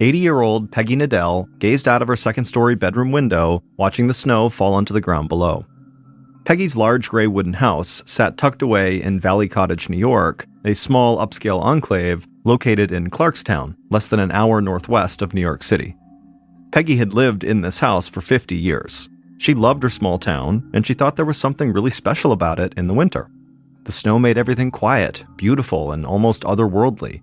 80-year-old Peggy Nadell gazed out of her second-story bedroom window, watching the snow fall onto the ground below. Peggy's large gray wooden house sat tucked away in Valley Cottage, New York, a small upscale enclave located in Clarkstown, less than an hour northwest of New York City. Peggy had lived in this house for 50 years. She loved her small town, and she thought there was something really special about it in the winter. The snow made everything quiet, beautiful, and almost otherworldly.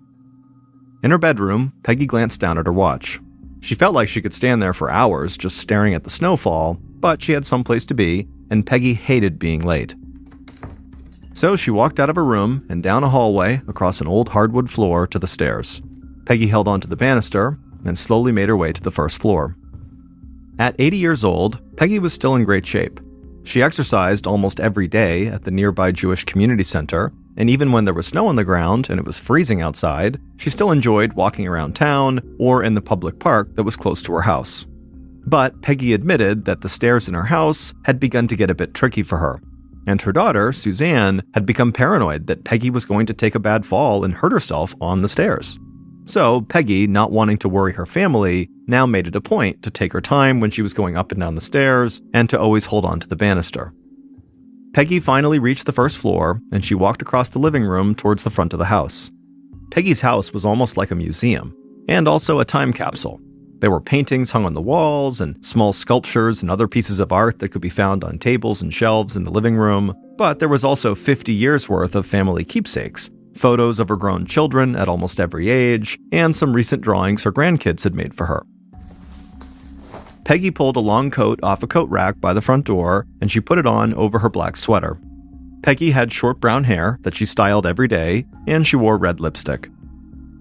In her bedroom, Peggy glanced down at her watch. She felt like she could stand there for hours just staring at the snowfall, but she had someplace to be, and Peggy hated being late. So she walked out of her room and down a hallway across an old hardwood floor to the stairs. Peggy held onto the banister and slowly made her way to the first floor. At 80 years old, Peggy was still in great shape. She exercised almost every day at the nearby Jewish community center, and even when there was snow on the ground and it was freezing outside, she still enjoyed walking around town or in the public park that was close to her house. But Peggy admitted that the stairs in her house had begun to get a bit tricky for her, and her daughter, Suzanne, had become paranoid that Peggy was going to take a bad fall and hurt herself on the stairs. So Peggy, not wanting to worry her family, now made it a point to take her time when she was going up and down the stairs and to always hold on to the banister. Peggy finally reached the first floor, and she walked across the living room towards the front of the house. Peggy's house was almost like a museum, and also a time capsule. There were paintings hung on the walls, and small sculptures and other pieces of art that could be found on tables and shelves in the living room, but there was also 50 years worth of family keepsakes, photos of her grown children at almost every age, and some recent drawings her grandkids had made for her. Peggy pulled a long coat off a coat rack by the front door, and she put it on over her black sweater. Peggy had short brown hair that she styled every day, and she wore red lipstick.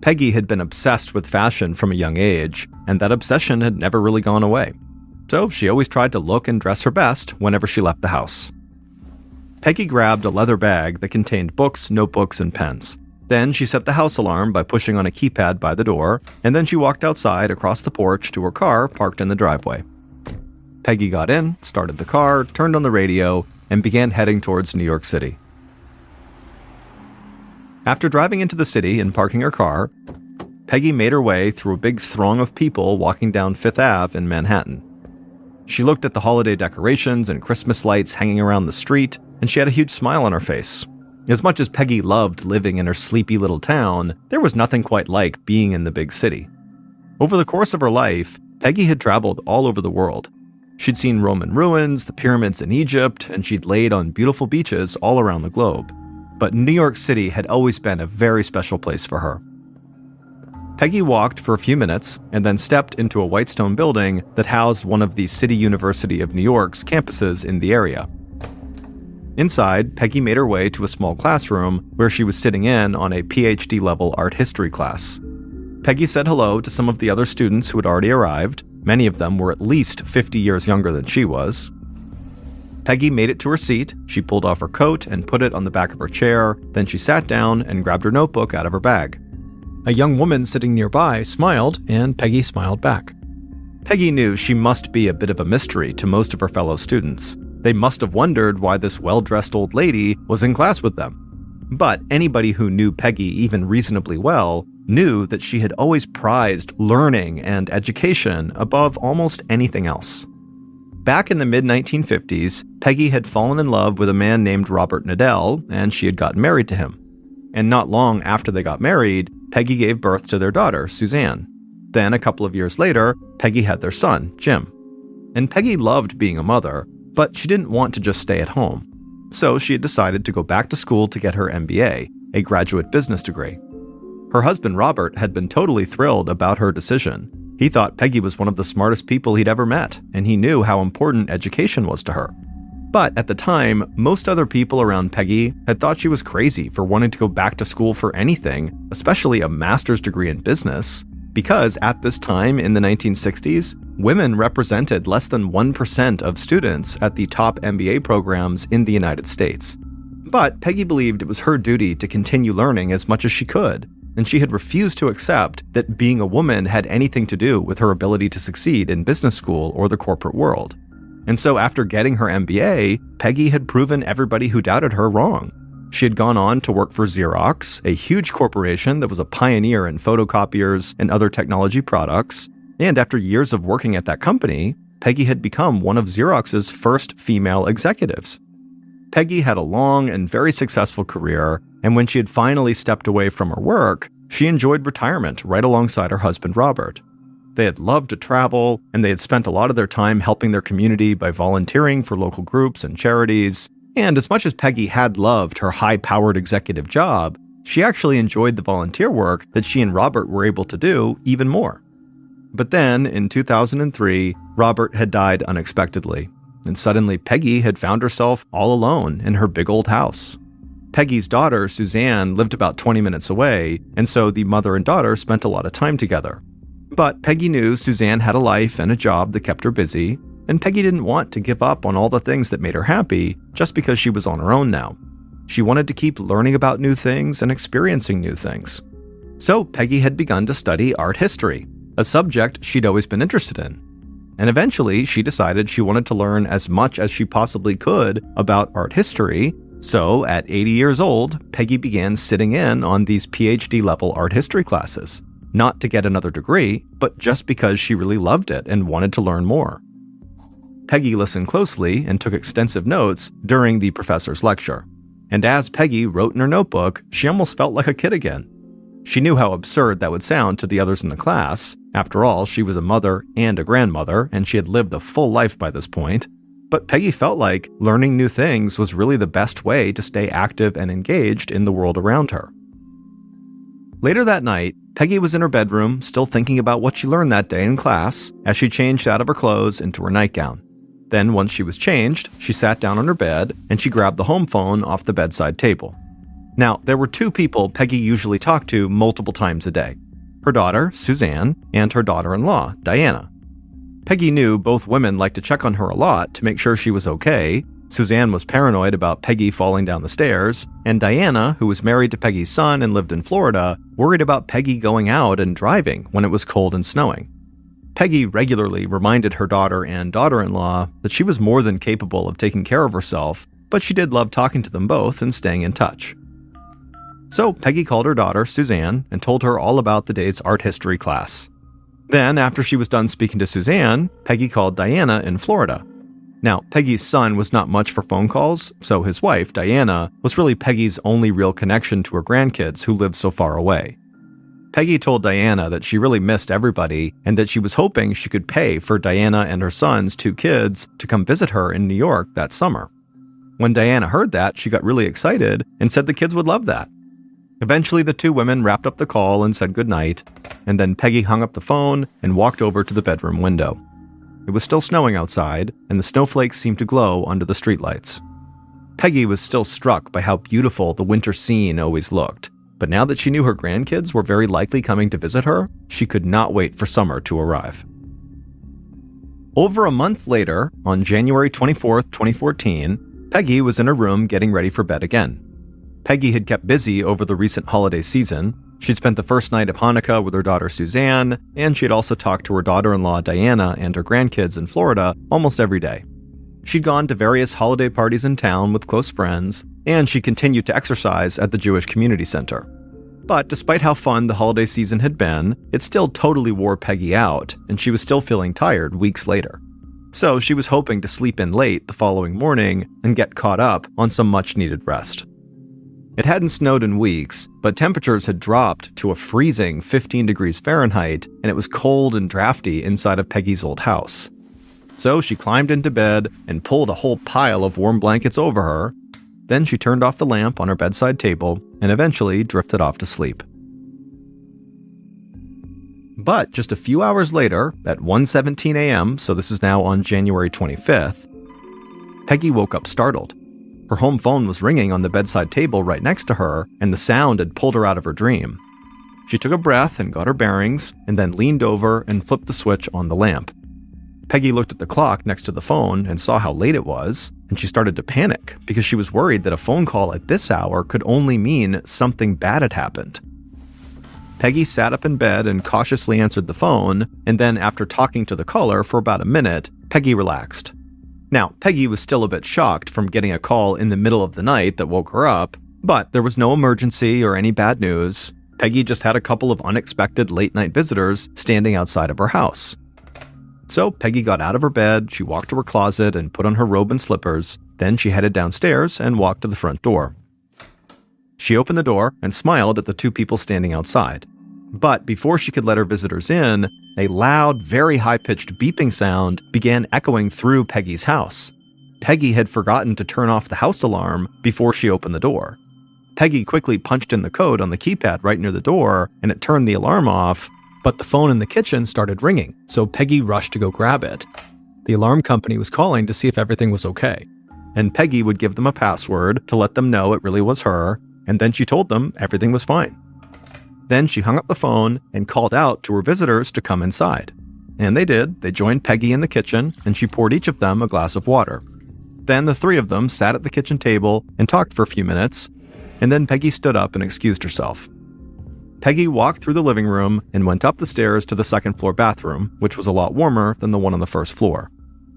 Peggy had been obsessed with fashion from a young age, and that obsession had never really gone away. So she always tried to look and dress her best whenever she left the house. Peggy grabbed a leather bag that contained books, notebooks, and pens. Then she set the house alarm by pushing on a keypad by the door, and then she walked outside across the porch to her car parked in the driveway. Peggy got in, started the car, turned on the radio, and began heading towards New York City. After driving into the city and parking her car, Peggy made her way through a big throng of people walking down Fifth Ave in Manhattan. She looked at the holiday decorations and Christmas lights hanging around the street, and she had a huge smile on her face. As much as Peggy loved living in her sleepy little town, there was nothing quite like being in the big city. Over the course of her life, Peggy had traveled all over the world. She'd seen Roman ruins, the pyramids in Egypt, and she'd laid on beautiful beaches all around the globe. But New York City had always been a very special place for her. Peggy walked for a few minutes and then stepped into a white stone building that housed one of the City University of New York's campuses in the area. Inside, Peggy made her way to a small classroom where she was sitting in on a PhD-level art history class. Peggy said hello to some of the other students who had already arrived. Many of them were at least 50 years younger than she was. Peggy made it to her seat, she pulled off her coat and put it on the back of her chair, then she sat down and grabbed her notebook out of her bag. A young woman sitting nearby smiled, and Peggy smiled back. Peggy knew she must be a bit of a mystery to most of her fellow students. They must have wondered why this well-dressed old lady was in class with them. But anybody who knew Peggy even reasonably well knew that she had always prized learning and education above almost anything else. Back in the mid-1950s, Peggy had fallen in love with a man named Robert Nadell, and she had gotten married to him. And not long after they got married, Peggy gave birth to their daughter, Suzanne. Then, a couple of years later, Peggy had their son, Jim. And Peggy loved being a mother, but she didn't want to just stay at home. So she had decided to go back to school to get her MBA, a graduate business degree. Her husband, Robert, had been totally thrilled about her decision. He thought Peggy was one of the smartest people he'd ever met, and he knew how important education was to her. But at the time, most other people around Peggy had thought she was crazy for wanting to go back to school for anything, especially a master's degree in business, because at this time in the 1960s, women represented less than 1% of students at the top MBA programs in the United States. But Peggy believed it was her duty to continue learning as much as she could, and she had refused to accept that being a woman had anything to do with her ability to succeed in business school or the corporate world. And so after getting her MBA, Peggy had proven everybody who doubted her wrong. She had gone on to work for Xerox, a huge corporation that was a pioneer in photocopiers and other technology products, and after years of working at that company, Peggy had become one of Xerox's first female executives. Peggy had a long and very successful career, and when she had finally stepped away from her work, she enjoyed retirement right alongside her husband Robert. They had loved to travel, and they had spent a lot of their time helping their community by volunteering for local groups and charities. And as much as Peggy had loved her high-powered executive job, she actually enjoyed the volunteer work that she and Robert were able to do even more. But then, in 2003, Robert had died unexpectedly, and suddenly Peggy had found herself all alone in her big old house. Peggy's daughter, Suzanne, lived about 20 minutes away, and so the mother and daughter spent a lot of time together. But Peggy knew Suzanne had a life and a job that kept her busy, and Peggy didn't want to give up on all the things that made her happy just because she was on her own now. She wanted to keep learning about new things and experiencing new things. So Peggy had begun to study art history, a subject she'd always been interested in. And eventually, she decided she wanted to learn as much as she possibly could about art history. So at 80 years old, Peggy began sitting in on these PhD-level art history classes. Not to get another degree, but just because she really loved it and wanted to learn more. Peggy listened closely and took extensive notes during the professor's lecture. And as Peggy wrote in her notebook, she almost felt like a kid again. She knew how absurd that would sound to the others in the class. After all, she was a mother and a grandmother, and she had lived a full life by this point. But Peggy felt like learning new things was really the best way to stay active and engaged in the world around her. Later that night, Peggy was in her bedroom, still thinking about what she learned that day in class, as she changed out of her clothes into her nightgown. Then, once she was changed, she sat down on her bed, and she grabbed the home phone off the bedside table. Now, there were two people Peggy usually talked to multiple times a day: her daughter, Suzanne, and her daughter-in-law, Diana. Peggy knew both women liked to check on her a lot to make sure she was okay. Suzanne was paranoid about Peggy falling down the stairs, and Diana, who was married to Peggy's son and lived in Florida, worried about Peggy going out and driving when it was cold and snowing. Peggy regularly reminded her daughter and daughter-in-law that she was more than capable of taking care of herself, but she did love talking to them both and staying in touch. So Peggy called her daughter, Suzanne, and told her all about the day's art history class. Then, after she was done speaking to Suzanne, Peggy called Diana in Florida. Now, Peggy's son was not much for phone calls, so his wife, Diana, was really Peggy's only real connection to her grandkids who lived so far away. Peggy told Diana that she really missed everybody and that she was hoping she could pay for Diana and her son's two kids to come visit her in New York that summer. When Diana heard that, she got really excited and said the kids would love that. Eventually, the two women wrapped up the call and said goodnight, and then Peggy hung up the phone and walked over to the bedroom window. It was still snowing outside, and the snowflakes seemed to glow under the streetlights. Peggy was still struck by how beautiful the winter scene always looked, but now that she knew her grandkids were very likely coming to visit her, she could not wait for summer to arrive. Over a month later, on January 24th, 2014, Peggy was in her room getting ready for bed again. Peggy had kept busy over the recent holiday season. She'd spent the first night of Hanukkah with her daughter Suzanne, and she had also talked to her daughter-in-law Diana and her grandkids in Florida almost every day. She'd gone to various holiday parties in town with close friends, and she continued to exercise at the Jewish Community Center. But despite how fun the holiday season had been, it still totally wore Peggy out, and she was still feeling tired weeks later. So she was hoping to sleep in late the following morning and get caught up on some much-needed rest. It hadn't snowed in weeks, but temperatures had dropped to a freezing 15 degrees Fahrenheit, and it was cold and drafty inside of Peggy's old house. So she climbed into bed and pulled a whole pile of warm blankets over her. Then she turned off the lamp on her bedside table and eventually drifted off to sleep. But just a few hours later, at 1:17 a.m., so this is now on January 25th, Peggy woke up startled. Her home phone was ringing on the bedside table right next to her, and the sound had pulled her out of her dream. She took a breath and got her bearings, and then leaned over and flipped the switch on the lamp. Peggy looked at the clock next to the phone and saw how late it was, and she started to panic because she was worried that a phone call at this hour could only mean something bad had happened. Peggy sat up in bed and cautiously answered the phone, and then after talking to the caller for about a minute, Peggy relaxed. Now, Peggy was still a bit shocked from getting a call in the middle of the night that woke her up, But there was no emergency or any bad news. Peggy just had a couple of unexpected late-night visitors standing outside of her house. So Peggy got out of her bed, she walked to her closet and put on her robe and slippers. Then she headed downstairs and walked to the front door. She opened the door and smiled at the two people standing outside. But before she could let her visitors in, a loud, very high-pitched beeping sound began echoing through Peggy's house. Peggy had forgotten to turn off the house alarm before she opened the door. Peggy quickly punched in the code on the keypad right near the door, and it turned the alarm off, but the phone in the kitchen started ringing, so Peggy rushed to go grab it. The alarm company was calling to see if everything was okay, and Peggy would give them a password to let them know it really was her, and then she told them everything was fine. Then she hung up the phone and called out to her visitors to come inside. And they did. They joined Peggy in the kitchen, and she poured each of them a glass of water. Then the three of them sat at the kitchen table and talked for a few minutes, and then Peggy stood up and excused herself. Peggy walked through the living room and went up the stairs to the second-floor bathroom, which was a lot warmer than the one on the first floor.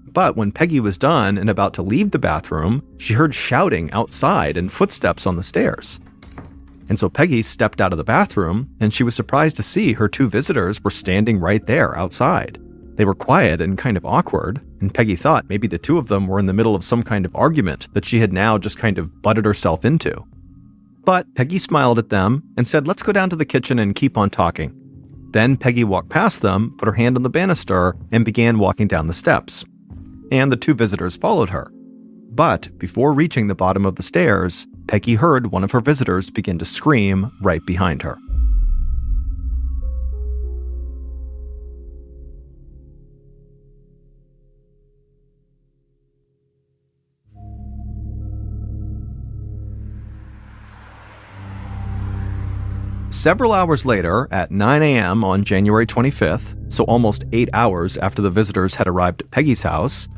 But when Peggy was done and about to leave the bathroom, she heard shouting outside and footsteps on the stairs. And so Peggy stepped out of the bathroom, and she was surprised to see her two visitors were standing right there outside. They were quiet and kind of awkward, and Peggy thought maybe the two of them were in the middle of some kind of argument that she had now just kind of butted herself into. But Peggy smiled at them and said, "Let's go down to the kitchen and keep on talking." Then Peggy walked past them, put her hand on the banister, and began walking down the steps. And the two visitors followed her. But before reaching the bottom of the stairs, Peggy heard one of her visitors begin to scream right behind her. Several hours later, at 9 a.m. on January 25th, so almost 8 hours after the visitors had arrived at Peggy's house,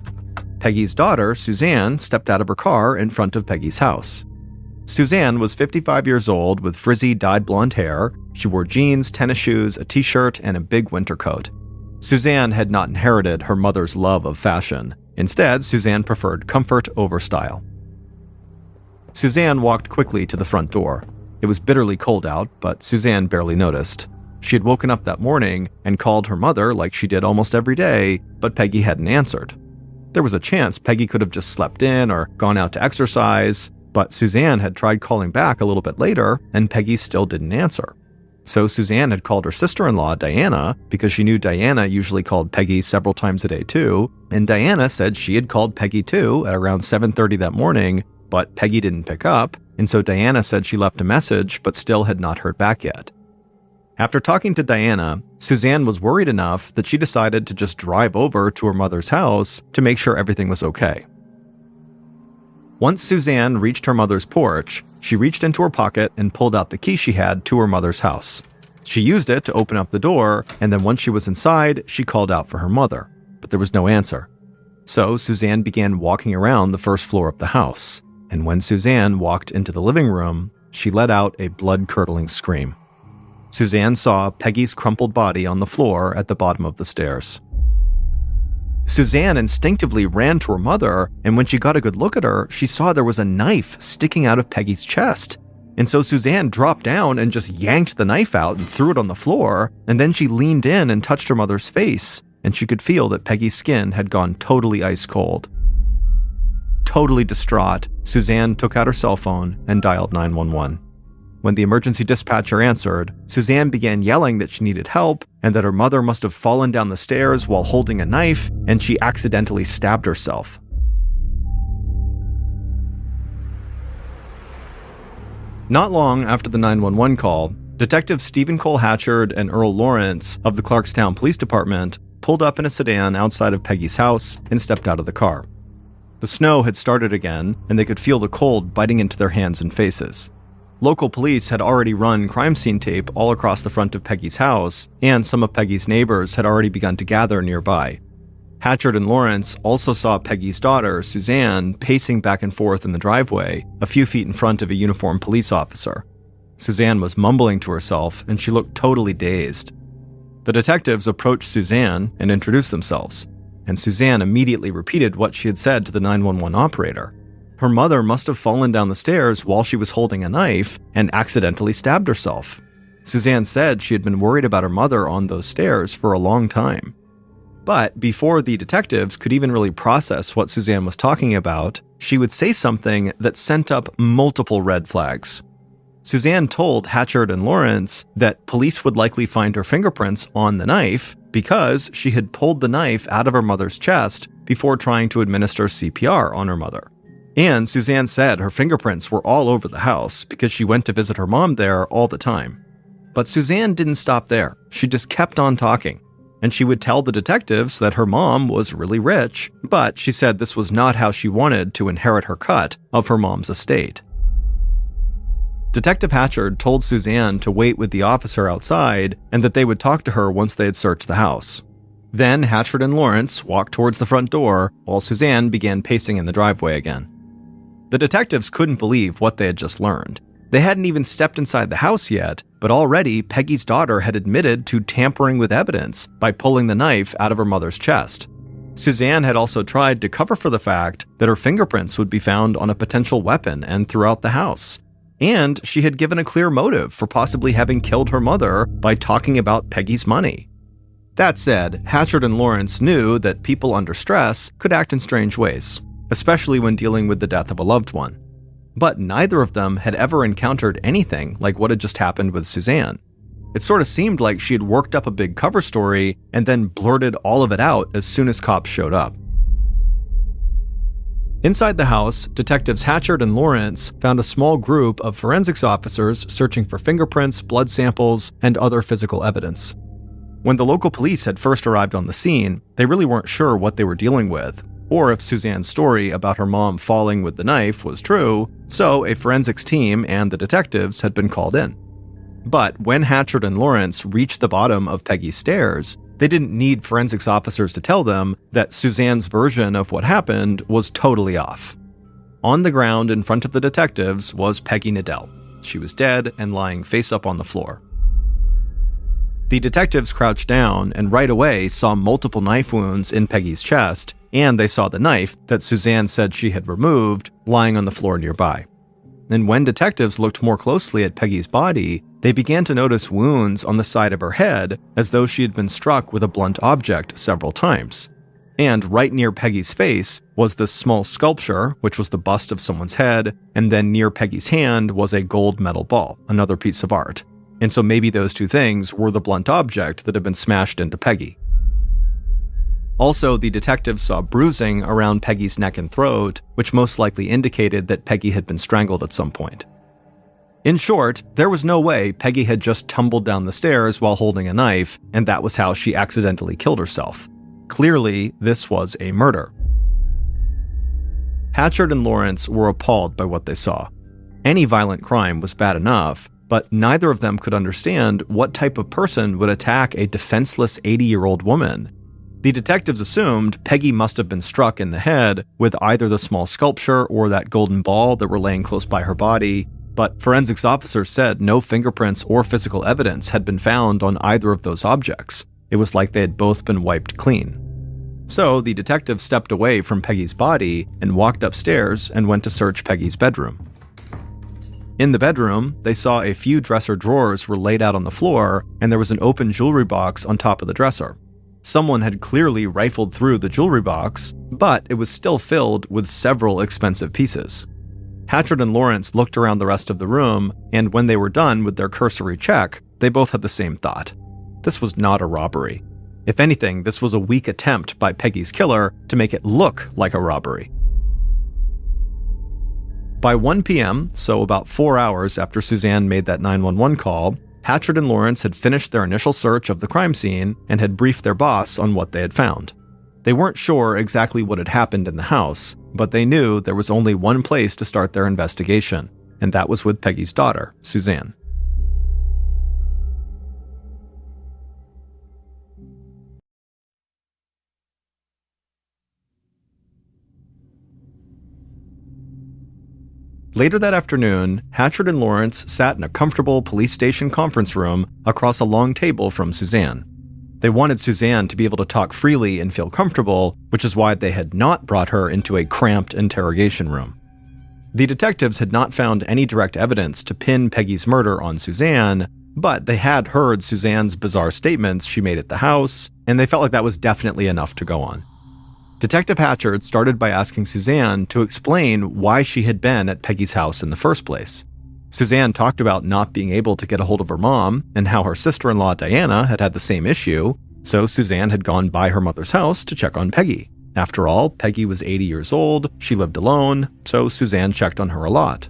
Peggy's daughter, Suzanne, stepped out of her car in front of Peggy's house. Suzanne was 55 years old with frizzy dyed blonde hair. She wore jeans, tennis shoes, a t-shirt, and a big winter coat. Suzanne had not inherited her mother's love of fashion. Instead, Suzanne preferred comfort over style. Suzanne walked quickly to the front door. It was bitterly cold out, but Suzanne barely noticed. She had woken up that morning and called her mother like she did almost every day, but Peggy hadn't answered. There was a chance Peggy could have just slept in or gone out to exercise, but Suzanne had tried calling back a little bit later, and Peggy still didn't answer. So Suzanne had called her sister-in-law, Diana, because she knew Diana usually called Peggy several times a day too, and Diana said she had called Peggy too at around 7:30 that morning, but Peggy didn't pick up, and so Diana said she left a message but still had not heard back yet. After talking to Diana, Suzanne was worried enough that she decided to just drive over to her mother's house to make sure everything was okay. Once Suzanne reached her mother's porch, she reached into her pocket and pulled out the key she had to her mother's house. She used it to open up the door, and then once she was inside, she called out for her mother, but there was no answer. So Suzanne began walking around the first floor of the house, and when Suzanne walked into the living room, she let out a blood-curdling scream. Suzanne saw Peggy's crumpled body on the floor at the bottom of the stairs. Suzanne instinctively ran to her mother, and when she got a good look at her, she saw there was a knife sticking out of Peggy's chest. And so Suzanne dropped down and just yanked the knife out and threw it on the floor, and then she leaned in and touched her mother's face, and she could feel that Peggy's skin had gone totally ice cold. Totally distraught, Suzanne took out her cell phone and dialed 911. When the emergency dispatcher answered, Suzanne began yelling that she needed help and that her mother must have fallen down the stairs while holding a knife and she accidentally stabbed herself. Not long after the 911 call, Detectives Stephen Cole Hatchard and Earl Lawrence of the Clarkstown Police Department pulled up in a sedan outside of Peggy's house and stepped out of the car. The snow had started again, and they could feel the cold biting into their hands and faces. Local police had already run crime scene tape all across the front of Peggy's house, and some of Peggy's neighbors had already begun to gather nearby. Hatchard and Lawrence also saw Peggy's daughter, Suzanne, pacing back and forth in the driveway, a few feet in front of a uniformed police officer. Suzanne was mumbling to herself, and she looked totally dazed. The detectives approached Suzanne and introduced themselves, and Suzanne immediately repeated what she had said to the 911 operator. Her mother must have fallen down the stairs while she was holding a knife and accidentally stabbed herself. Suzanne said she had been worried about her mother on those stairs for a long time. But before the detectives could even really process what Suzanne was talking about, she would say something that sent up multiple red flags. Suzanne told Hatchard and Lawrence that police would likely find her fingerprints on the knife because she had pulled the knife out of her mother's chest before trying to administer CPR on her mother. And Suzanne said her fingerprints were all over the house because she went to visit her mom there all the time. But Suzanne didn't stop there. She just kept on talking. And she would tell the detectives that her mom was really rich, but she said this was not how she wanted to inherit her cut of her mom's estate. Detective Hatchard told Suzanne to wait with the officer outside and that they would talk to her once they had searched the house. Then Hatchard and Lawrence walked towards the front door while Suzanne began pacing in the driveway again. The detectives couldn't believe what they had just learned. They hadn't even stepped inside the house yet, but already Peggy's daughter had admitted to tampering with evidence by pulling the knife out of her mother's chest. Suzanne had also tried to cover for the fact that her fingerprints would be found on a potential weapon and throughout the house. And she had given a clear motive for possibly having killed her mother by talking about Peggy's money. That said, Hatchard and Lawrence knew that people under stress could act in strange ways, especially when dealing with the death of a loved one. But neither of them had ever encountered anything like what had just happened with Suzanne. It sort of seemed like she had worked up a big cover story and then blurted all of it out as soon as cops showed up. Inside the house, detectives Hatchard and Lawrence found a small group of forensics officers searching for fingerprints, blood samples, and other physical evidence. When the local police had first arrived on the scene, they really weren't sure what they were dealing with, or if Suzanne's story about her mom falling with the knife was true, so a forensics team and the detectives had been called in. But when Hatchard and Lawrence reached the bottom of Peggy's stairs, they didn't need forensics officers to tell them that Suzanne's version of what happened was totally off. On the ground in front of the detectives was Peggy Nadell. She was dead and lying face up on the floor. The detectives crouched down and right away saw multiple knife wounds in Peggy's chest, and they saw the knife that Suzanne said she had removed lying on the floor nearby. And when detectives looked more closely at Peggy's body, they began to notice wounds on the side of her head as though she had been struck with a blunt object several times. And right near Peggy's face was this small sculpture, which was the bust of someone's head, and then near Peggy's hand was a gold medal ball, another piece of art. And so maybe those two things were the blunt object that had been smashed into Peggy. Also, the detectives saw bruising around Peggy's neck and throat, which most likely indicated that Peggy had been strangled at some point. In short, there was no way Peggy had just tumbled down the stairs while holding a knife, and that was how she accidentally killed herself. Clearly, this was a murder. Hatchard and Lawrence were appalled by what they saw. Any violent crime was bad enough, but neither of them could understand what type of person would attack a defenseless 80-year-old woman. The detectives assumed Peggy must have been struck in the head with either the small sculpture or that golden ball that were laying close by her body, but forensics officers said no fingerprints or physical evidence had been found on either of those objects. It was like they had both been wiped clean. So the detectives stepped away from Peggy's body and walked upstairs and went to search Peggy's bedroom. In the bedroom, they saw a few dresser drawers were laid out on the floor, and there was an open jewelry box on top of the dresser. Someone had clearly rifled through the jewelry box, but it was still filled with several expensive pieces. Hatchard and Lawrence looked around the rest of the room, and when they were done with their cursory check, they both had the same thought. This was not a robbery. If anything, this was a weak attempt by Peggy's killer to make it look like a robbery. By 1 p.m., so about 4 hours after Suzanne made that 911 call, Hatchard and Lawrence had finished their initial search of the crime scene and had briefed their boss on what they had found. They weren't sure exactly what had happened in the house, but they knew there was only one place to start their investigation, and that was with Peggy's daughter, Suzanne. Later that afternoon, Hatchard and Lawrence sat in a comfortable police station conference room across a long table from Suzanne. They wanted Suzanne to be able to talk freely and feel comfortable, which is why they had not brought her into a cramped interrogation room. The detectives had not found any direct evidence to pin Peggy's murder on Suzanne, but they had heard Suzanne's bizarre statements she made at the house, and they felt like that was definitely enough to go on. Detective Hatchard started by asking Suzanne to explain why she had been at Peggy's house in the first place. Suzanne talked about not being able to get a hold of her mom and how her sister-in-law Diana had the same issue, so Suzanne had gone by her mother's house to check on Peggy. After all, Peggy was 80 years old, she lived alone, so Suzanne checked on her a lot.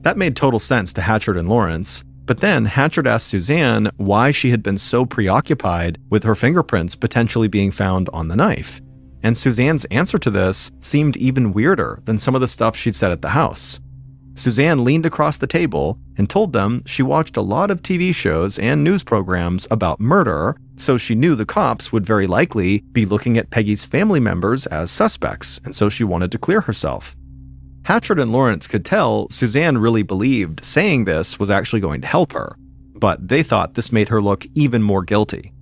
That made total sense to Hatchard and Lawrence, but then Hatchard asked Suzanne why she had been so preoccupied with her fingerprints potentially being found on the knife. And Suzanne's answer to this seemed even weirder than some of the stuff she'd said at the house. Suzanne leaned across the table and told them she watched a lot of TV shows and news programs about murder, so she knew the cops would very likely be looking at Peggy's family members as suspects, and so she wanted to clear herself. Hatchard and Lawrence could tell Suzanne really believed saying this was actually going to help her, but they thought this made her look even more guilty.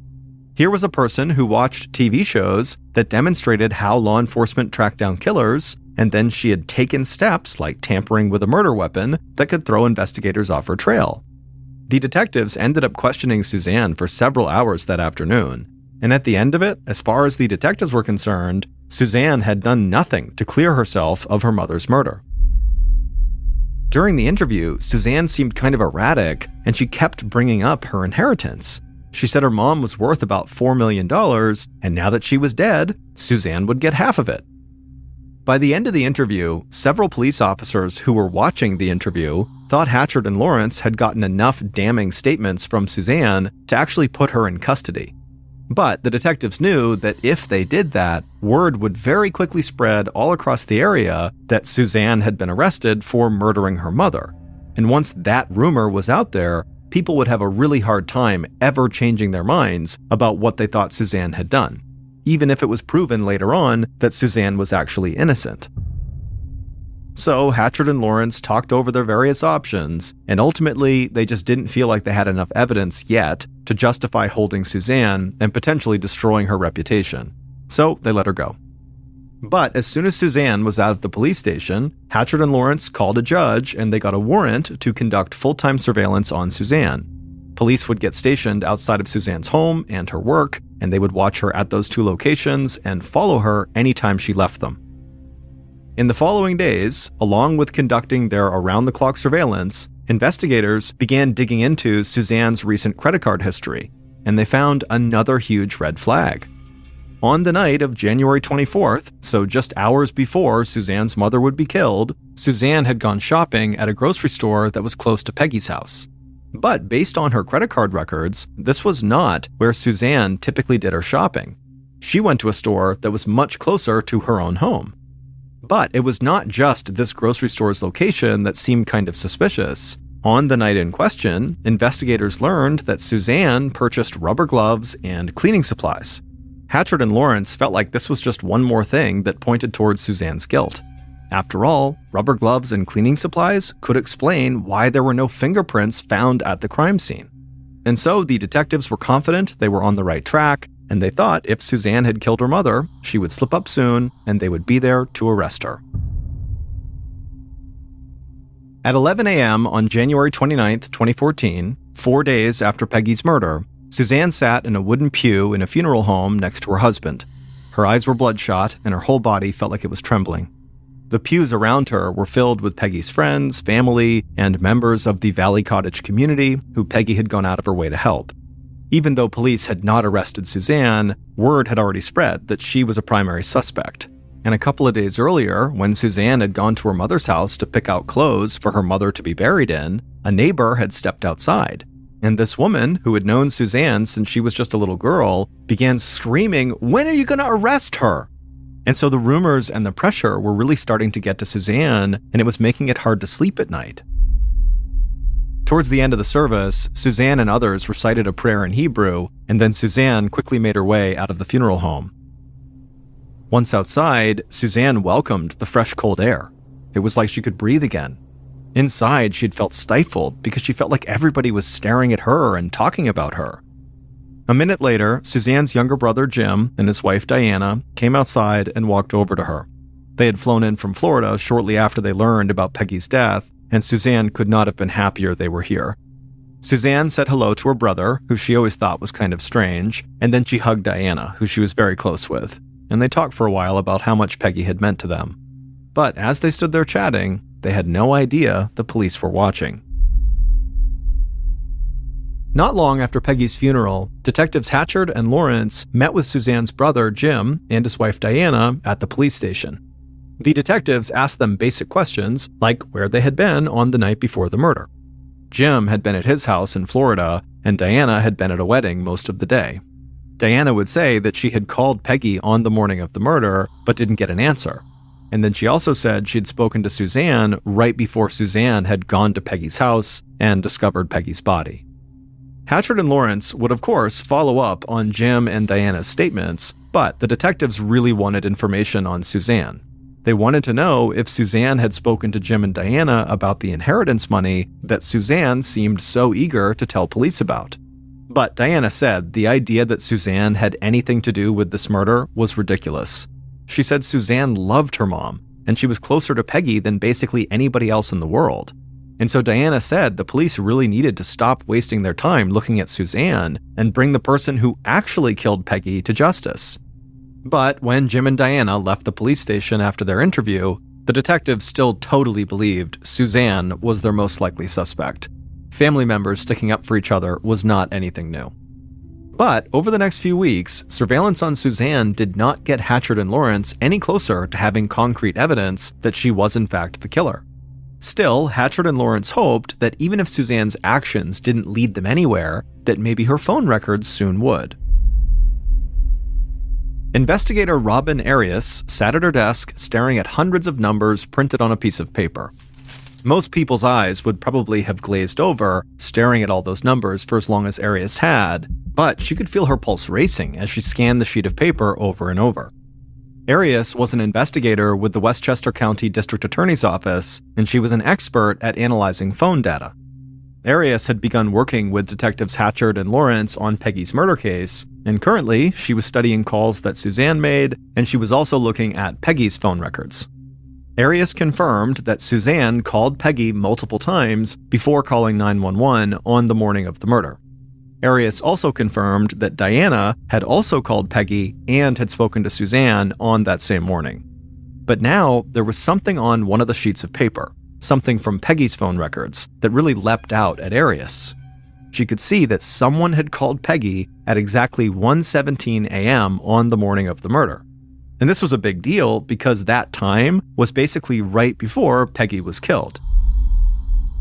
Here was a person who watched TV shows that demonstrated how law enforcement tracked down killers, and then she had taken steps like tampering with a murder weapon that could throw investigators off her trail. The detectives ended up questioning Suzanne for several hours that afternoon, and at the end of it, as far as the detectives were concerned, Suzanne had done nothing to clear herself of her mother's murder. During the interview, Suzanne seemed kind of erratic, and she kept bringing up her inheritance. She said her mom was worth about $4 million, and now that she was dead, Suzanne would get half of it. By the end of the interview, several police officers who were watching the interview thought Hatchard and Lawrence had gotten enough damning statements from Suzanne to actually put her in custody. But the detectives knew that if they did that, word would very quickly spread all across the area that Suzanne had been arrested for murdering her mother. And once that rumor was out there, people would have a really hard time ever changing their minds about what they thought Suzanne had done, even if it was proven later on that Suzanne was actually innocent. So Hatchard and Lawrence talked over their various options, and ultimately they just didn't feel like they had enough evidence yet to justify holding Suzanne and potentially destroying her reputation. So they let her go. But as soon as Suzanne was out of the police station, Hatchard and Lawrence called a judge and they got a warrant to conduct full-time surveillance on Suzanne. Police would get stationed outside of Suzanne's home and her work, and they would watch her at those two locations and follow her anytime she left them. In the following days, along with conducting their around-the-clock surveillance, investigators began digging into Suzanne's recent credit card history, and they found another huge red flag. On the night of January 24th, so just hours before Suzanne's mother would be killed, Suzanne had gone shopping at a grocery store that was close to Peggy's house. But based on her credit card records, this was not where Suzanne typically did her shopping. She went to a store that was much closer to her own home. But it was not just this grocery store's location that seemed kind of suspicious. On the night in question, investigators learned that Suzanne purchased rubber gloves and cleaning supplies. Hatchard and Lawrence felt like this was just one more thing that pointed towards Suzanne's guilt. After all, rubber gloves and cleaning supplies could explain why there were no fingerprints found at the crime scene. And so the detectives were confident they were on the right track, and they thought if Suzanne had killed her mother, she would slip up soon, and they would be there to arrest her. At 11 a.m. on January 29, 2014, 4 days after Peggy's murder, Suzanne sat in a wooden pew in a funeral home next to her husband. Her eyes were bloodshot, and her whole body felt like it was trembling. The pews around her were filled with Peggy's friends, family, and members of the Valley Cottage community who Peggy had gone out of her way to help. Even though police had not arrested Suzanne, word had already spread that she was a primary suspect. And a couple of days earlier, when Suzanne had gone to her mother's house to pick out clothes for her mother to be buried in, a neighbor had stepped outside. And this woman, who had known Suzanne since she was just a little girl, began screaming, "When are you going to arrest her?" And so the rumors and the pressure were really starting to get to Suzanne, and it was making it hard to sleep at night. Towards the end of the service, Suzanne and others recited a prayer in Hebrew, and then Suzanne quickly made her way out of the funeral home. Once outside, Suzanne welcomed the fresh, cold air. It was like she could breathe again. Inside, she'd felt stifled because she felt like everybody was staring at her and talking about her. A minute later, Suzanne's younger brother Jim and his wife Diana came outside and walked over to her. They had flown in from Florida shortly after they learned about Peggy's death, and Suzanne could not have been happier they were here. Suzanne said hello to her brother, who she always thought was kind of strange, and then she hugged Diana, who she was very close with, and they talked for a while about how much Peggy had meant to them. But as they stood there chatting, they had no idea the police were watching. Not long after Peggy's funeral, Detectives Hatchard and Lawrence met with Suzanne's brother, Jim, and his wife, Diana, at the police station. The detectives asked them basic questions, like where they had been on the night before the murder. Jim had been at his house in Florida, and Diana had been at a wedding most of the day. Diana would say that she had called Peggy on the morning of the murder, but didn't get an answer. And then she also said she'd spoken to Suzanne right before Suzanne had gone to Peggy's house and discovered Peggy's body. Hatchard and Lawrence would of course follow up on Jim and Diana's statements, but the detectives really wanted information on Suzanne. They wanted to know if Suzanne had spoken to Jim and Diana about the inheritance money that Suzanne seemed so eager to tell police about. But Diana said the idea that Suzanne had anything to do with this murder was ridiculous. She said Suzanne loved her mom, and she was closer to Peggy than basically anybody else in the world. And so Diana said the police really needed to stop wasting their time looking at Suzanne and bring the person who actually killed Peggy to justice. But when Jim and Diana left the police station after their interview, the detectives still totally believed Suzanne was their most likely suspect. Family members sticking up for each other was not anything new. But over the next few weeks, surveillance on Suzanne did not get Hatchard and Lawrence any closer to having concrete evidence that she was in fact the killer. Still, Hatchard and Lawrence hoped that even if Suzanne's actions didn't lead them anywhere, that maybe her phone records soon would. Investigator Robin Arias sat at her desk staring at hundreds of numbers printed on a piece of paper. Most people's eyes would probably have glazed over, staring at all those numbers for as long as Arias had, but she could feel her pulse racing as she scanned the sheet of paper over and over. Arias was an investigator with the Westchester County District Attorney's Office, and she was an expert at analyzing phone data. Arias had begun working with Detectives Hatchard and Lawrence on Peggy's murder case, and currently she was studying calls that Suzanne made, and she was also looking at Peggy's phone records. Arias confirmed that Suzanne called Peggy multiple times before calling 911 on the morning of the murder. Arias also confirmed that Diana had also called Peggy and had spoken to Suzanne on that same morning. But now there was something on one of the sheets of paper, something from Peggy's phone records, that really leapt out at Arias. She could see that someone had called Peggy at exactly 1:17 a.m. on the morning of the murder. And this was a big deal because that time was basically right before Peggy was killed.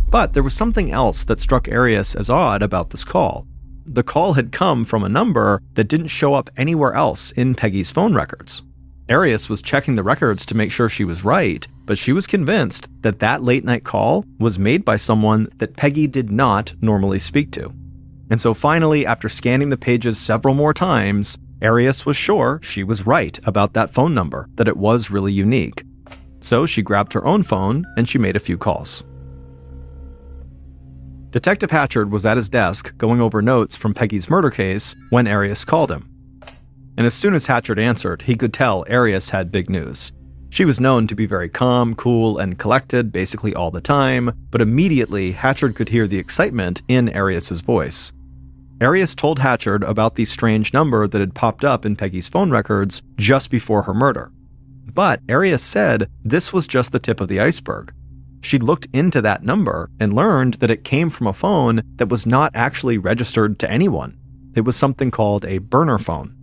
But there was something else that struck Arias as odd about this call. The call had come from a number that didn't show up anywhere else in Peggy's phone records. Arias was checking the records to make sure she was right, but she was convinced that that late-night call was made by someone that Peggy did not normally speak to. And so finally, after scanning the pages several more times, Arias was sure she was right about that phone number, that it was really unique. So she grabbed her own phone and she made a few calls. Detective Hatchard was at his desk going over notes from Peggy's murder case when Arias called him. And as soon as Hatchard answered, he could tell Arias had big news. She was known to be very calm, cool, and collected basically all the time, but immediately Hatchard could hear the excitement in Arias's voice. Arias told Hatchard about the strange number that had popped up in Peggy's phone records just before her murder. But Arias said this was just the tip of the iceberg. She looked into that number and learned that it came from a phone that was not actually registered to anyone. It was something called a burner phone.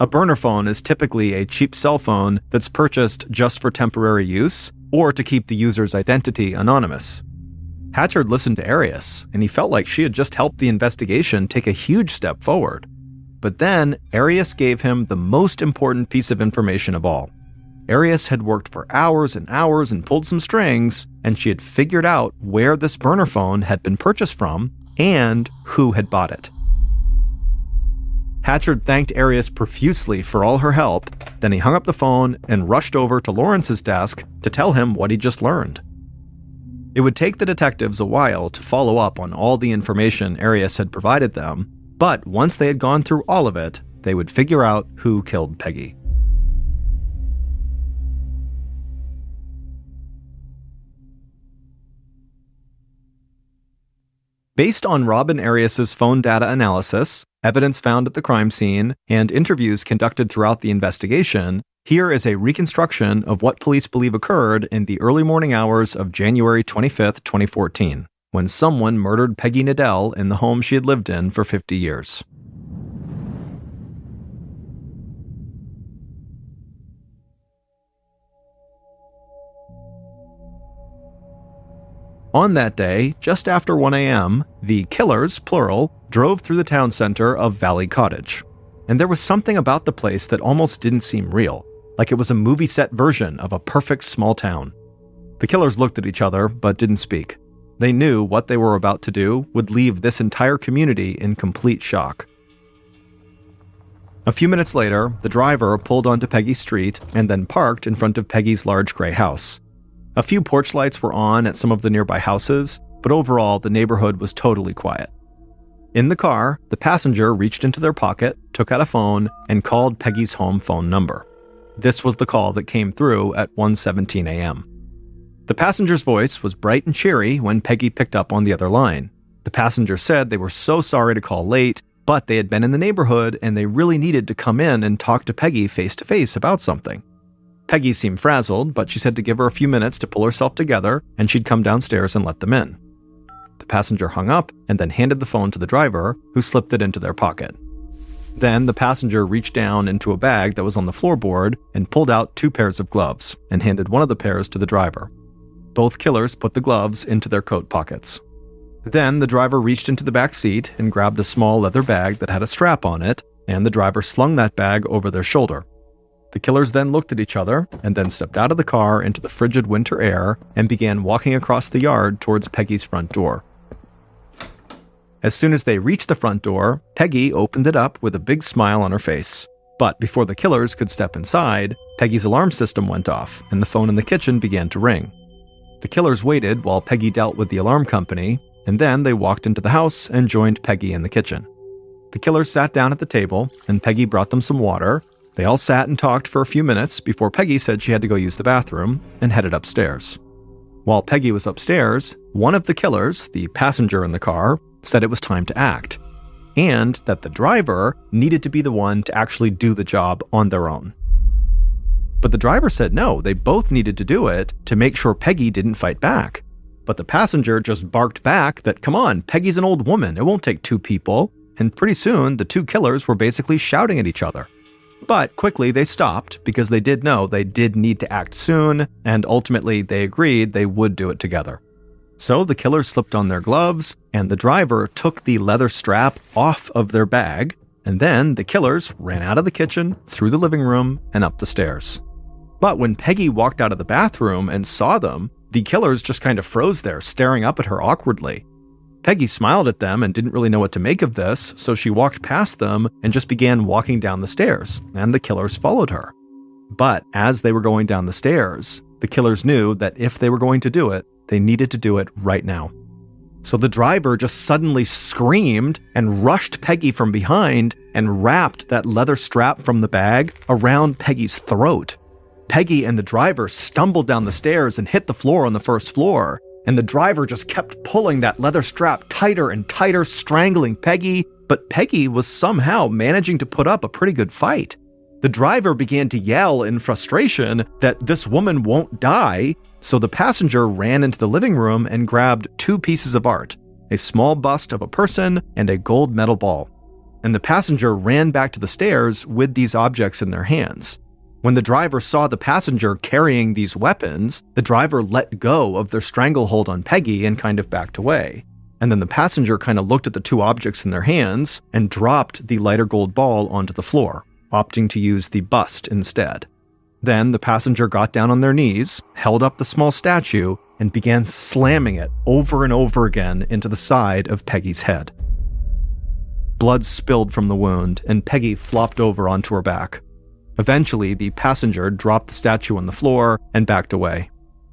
A burner phone is typically a cheap cell phone that's purchased just for temporary use or to keep the user's identity anonymous. Hatchard listened to Arias, and he felt like she had just helped the investigation take a huge step forward. But then, Arias gave him the most important piece of information of all. Arias had worked for hours and hours and pulled some strings, and she had figured out where this burner phone had been purchased from and who had bought it. Hatchard thanked Arias profusely for all her help, then he hung up the phone and rushed over to Lawrence's desk to tell him what he just learned. It would take the detectives a while to follow up on all the information Arias had provided them, but once they had gone through all of it, they would figure out who killed Peggy. Based on Robin Arias's phone data analysis, evidence found at the crime scene, and interviews conducted throughout the investigation, here is a reconstruction of what police believe occurred in the early morning hours of January 25, 2014, when someone murdered Peggy Nadell in the home she had lived in for 50 years. On that day, just after 1 a.m., the killers, plural, drove through the town center of Valley Cottage. And there was something about the place that almost didn't seem real, like it was a movie set version of a perfect small town. The killers looked at each other, but didn't speak. They knew what they were about to do would leave this entire community in complete shock. A few minutes later, the driver pulled onto Peggy's street and then parked in front of Peggy's large gray house. A few porch lights were on at some of the nearby houses, but overall the neighborhood was totally quiet. In the car, the passenger reached into their pocket, took out a phone, and called Peggy's home phone number. This was the call that came through at 1:17 a.m. The passenger's voice was bright and cheery when Peggy picked up on the other line. The passenger said they were so sorry to call late, but they had been in the neighborhood and they really needed to come in and talk to Peggy face-to-face about something. Peggy seemed frazzled, but she said to give her a few minutes to pull herself together and she'd come downstairs and let them in. The passenger hung up and then handed the phone to the driver, who slipped it into their pocket. Then the passenger reached down into a bag that was on the floorboard and pulled out 2 pairs of gloves and handed one of the pairs to the driver. Both killers put the gloves into their coat pockets. Then the driver reached into the back seat and grabbed a small leather bag that had a strap on it, and the driver slung that bag over their shoulder. The killers then looked at each other and then stepped out of the car into the frigid winter air and began walking across the yard towards Peggy's front door. As soon as they reached the front door, Peggy opened it up with a big smile on her face. But before the killers could step inside, Peggy's alarm system went off and the phone in the kitchen began to ring. The killers waited while Peggy dealt with the alarm company, and then they walked into the house and joined Peggy in the kitchen. The killers sat down at the table and Peggy brought them some water. They all sat and talked for a few minutes before Peggy said she had to go use the bathroom and headed upstairs. While Peggy was upstairs, one of the killers, the passenger in the car, said it was time to act, and that the driver needed to be the one to actually do the job on their own. But the driver said no, they both needed to do it to make sure Peggy didn't fight back. But the passenger just barked back that, come on, Peggy's an old woman, it won't take 2 people, and pretty soon the 2 killers were basically shouting at each other. But quickly they stopped because they did know they did need to act soon, and ultimately they agreed they would do it together. So the killers slipped on their gloves, and the driver took the leather strap off of their bag, and then the killers ran out of the kitchen, through the living room, and up the stairs. But when Peggy walked out of the bathroom and saw them, the killers just kind of froze there, staring up at her awkwardly. Peggy smiled at them and didn't really know what to make of this, so she walked past them and just began walking down the stairs, and the killers followed her. But as they were going down the stairs, the killers knew that if they were going to do it, they needed to do it right now. So the driver just suddenly screamed and rushed Peggy from behind and wrapped that leather strap from the bag around Peggy's throat. Peggy and the driver stumbled down the stairs and hit the floor on the first floor, and the driver just kept pulling that leather strap tighter and tighter, strangling Peggy, but Peggy was somehow managing to put up a pretty good fight. The driver began to yell in frustration that this woman won't die, so the passenger ran into the living room and grabbed 2 pieces of art, a small bust of a person and a gold medal ball. And the passenger ran back to the stairs with these objects in their hands. When the driver saw the passenger carrying these weapons, the driver let go of their stranglehold on Peggy and kind of backed away. And then the passenger kind of looked at the 2 objects in their hands and dropped the lighter gold ball onto the floor, opting to use the bust instead. Then the passenger got down on their knees, held up the small statue, and began slamming it over and over again into the side of Peggy's head. Blood spilled from the wound, and Peggy flopped over onto her back. Eventually, the passenger dropped the statue on the floor and backed away.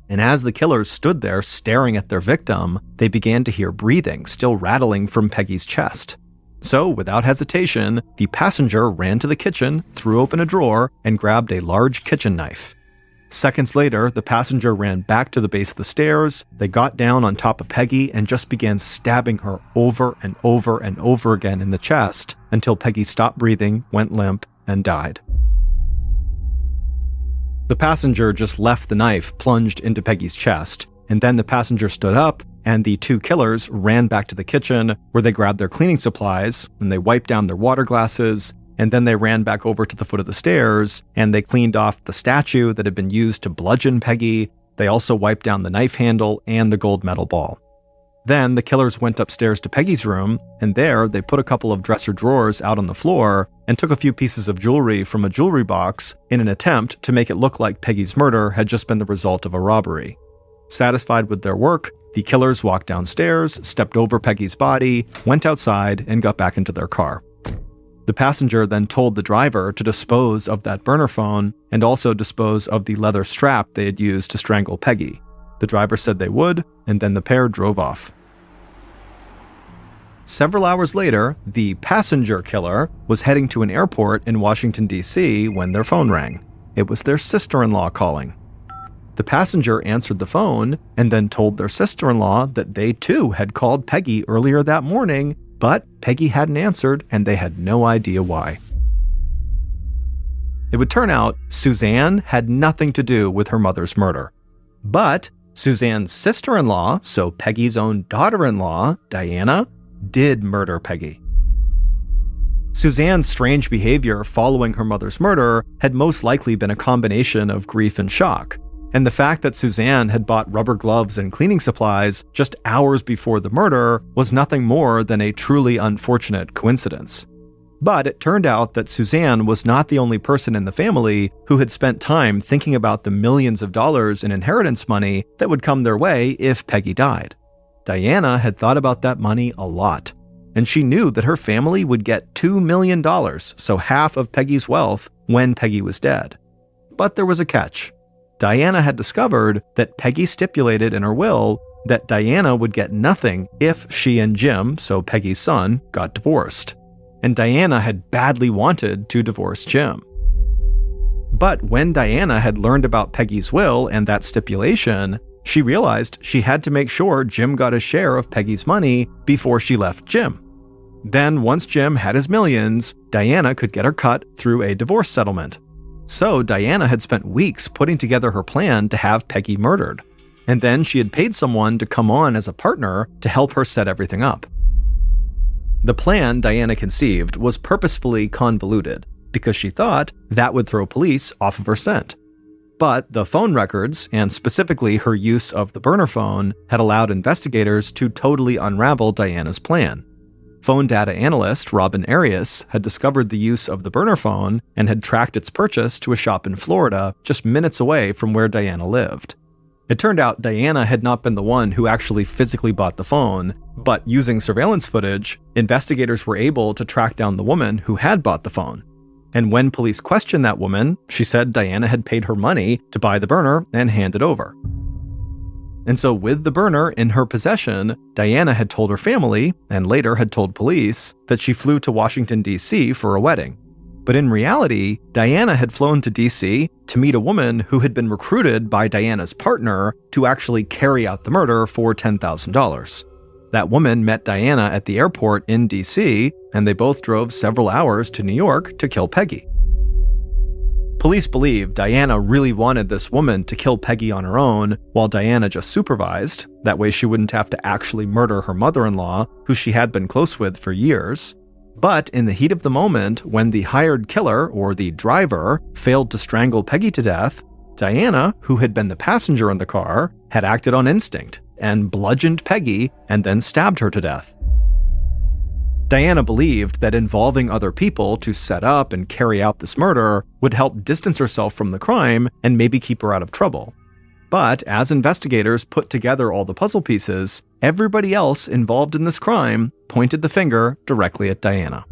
And as the killers stood there staring at their victim, they began to hear breathing still rattling from Peggy's chest. So, without hesitation, the passenger ran to the kitchen, threw open a drawer, and grabbed a large kitchen knife. Seconds later, the passenger ran back to the base of the stairs. They got down on top of Peggy and just began stabbing her over and over and over again in the chest until Peggy stopped breathing, went limp, and died. The passenger just left the knife plunged into Peggy's chest, and then the passenger stood up, and the two killers ran back to the kitchen where they grabbed their cleaning supplies, and they wiped down their water glasses, and then they ran back over to the foot of the stairs, and they cleaned off the statue that had been used to bludgeon Peggy. They also wiped down the knife handle and the gold medal ball. Then the killers went upstairs to Peggy's room, and there they put a couple of dresser drawers out on the floor and took a few pieces of jewelry from a jewelry box in an attempt to make it look like Peggy's murder had just been the result of a robbery. Satisfied with their work, the killers walked downstairs, stepped over Peggy's body, went outside, and got back into their car. The passenger then told the driver to dispose of that burner phone and also dispose of the leather strap they had used to strangle Peggy. The driver said they would, and then the pair drove off. Several hours later, the passenger killer was heading to an airport in Washington, D.C. when their phone rang. It was their sister-in-law calling. The passenger answered the phone and then told their sister-in-law that they too had called Peggy earlier that morning, but Peggy hadn't answered and they had no idea why. It would turn out Suzanne had nothing to do with her mother's murder. But Suzanne's sister-in-law, so Peggy's own daughter-in-law, Diana, did murder Peggy. Suzanne's strange behavior following her mother's murder had most likely been a combination of grief and shock. And the fact that Suzanne had bought rubber gloves and cleaning supplies just hours before the murder was nothing more than a truly unfortunate coincidence. But it turned out that Suzanne was not the only person in the family who had spent time thinking about the millions of dollars in inheritance money that would come their way if Peggy died. Diana had thought about that money a lot, and she knew that her family would get $2 million, so half of Peggy's wealth, when Peggy was dead. But there was a catch. Diana had discovered that Peggy stipulated in her will that Diana would get nothing if she and Jim, so Peggy's son, got divorced. And Diana had badly wanted to divorce Jim. But when Diana had learned about Peggy's will and that stipulation, she realized she had to make sure Jim got a share of Peggy's money before she left Jim. Then, once Jim had his millions, Diana could get her cut through a divorce settlement. So Diana had spent weeks putting together her plan to have Peggy murdered. And then she had paid someone to come on as a partner to help her set everything up. The plan Diana conceived was purposefully convoluted because she thought that would throw police off of her scent. But the phone records, and specifically her use of the burner phone, had allowed investigators to totally unravel Diana's plan. Phone data analyst Robin Arias had discovered the use of the burner phone and had tracked its purchase to a shop in Florida just minutes away from where Diana lived. It turned out Diana had not been the one who actually physically bought the phone, but using surveillance footage, investigators were able to track down the woman who had bought the phone. And when police questioned that woman, she said Diana had paid her money to buy the burner and hand it over. And so with the burner in her possession, Diana had told her family, and later had told police, that she flew to Washington, D.C. for a wedding. But in reality, Diana had flown to D.C. to meet a woman who had been recruited by Diana's partner to actually carry out the murder for $10,000. That woman met Diana at the airport in D.C., and they both drove several hours to New York to kill Peggy. Police believe Diana really wanted this woman to kill Peggy on her own, while Diana just supervised. That way she wouldn't have to actually murder her mother-in-law, who she had been close with for years. But in the heat of the moment, when the hired killer, or the driver, failed to strangle Peggy to death, Diana, who had been the passenger in the car, had acted on instinct and bludgeoned Peggy and then stabbed her to death. Diana believed that involving other people to set up and carry out this murder would help distance herself from the crime and maybe keep her out of trouble. But as investigators put together all the puzzle pieces, everybody else involved in this crime pointed the finger directly at Diana.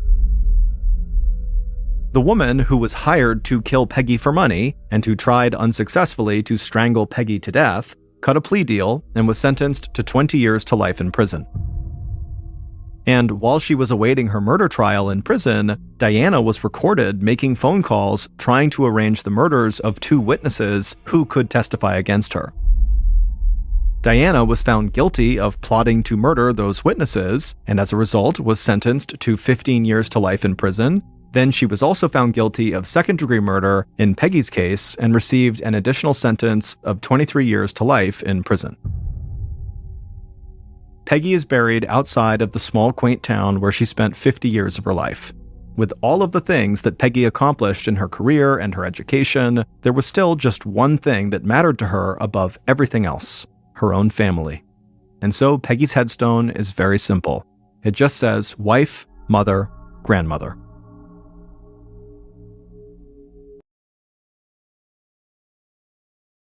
The woman who was hired to kill Peggy for money and who tried unsuccessfully to strangle Peggy to death cut a plea deal and was sentenced to 20 years to life in prison. And while she was awaiting her murder trial in prison, Diana was recorded making phone calls trying to arrange the murders of 2 witnesses who could testify against her. Diana was found guilty of plotting to murder those witnesses, and as a result was sentenced to 15 years to life in prison. Then she was also found guilty of second-degree murder in Peggy's case and received an additional sentence of 23 years to life in prison. Peggy is buried outside of the small, quaint town where she spent 50 years of her life. With all of the things that Peggy accomplished in her career and her education, there was still just one thing that mattered to her above everything else: her own family. And so Peggy's headstone is very simple. It just says wife, mother, grandmother.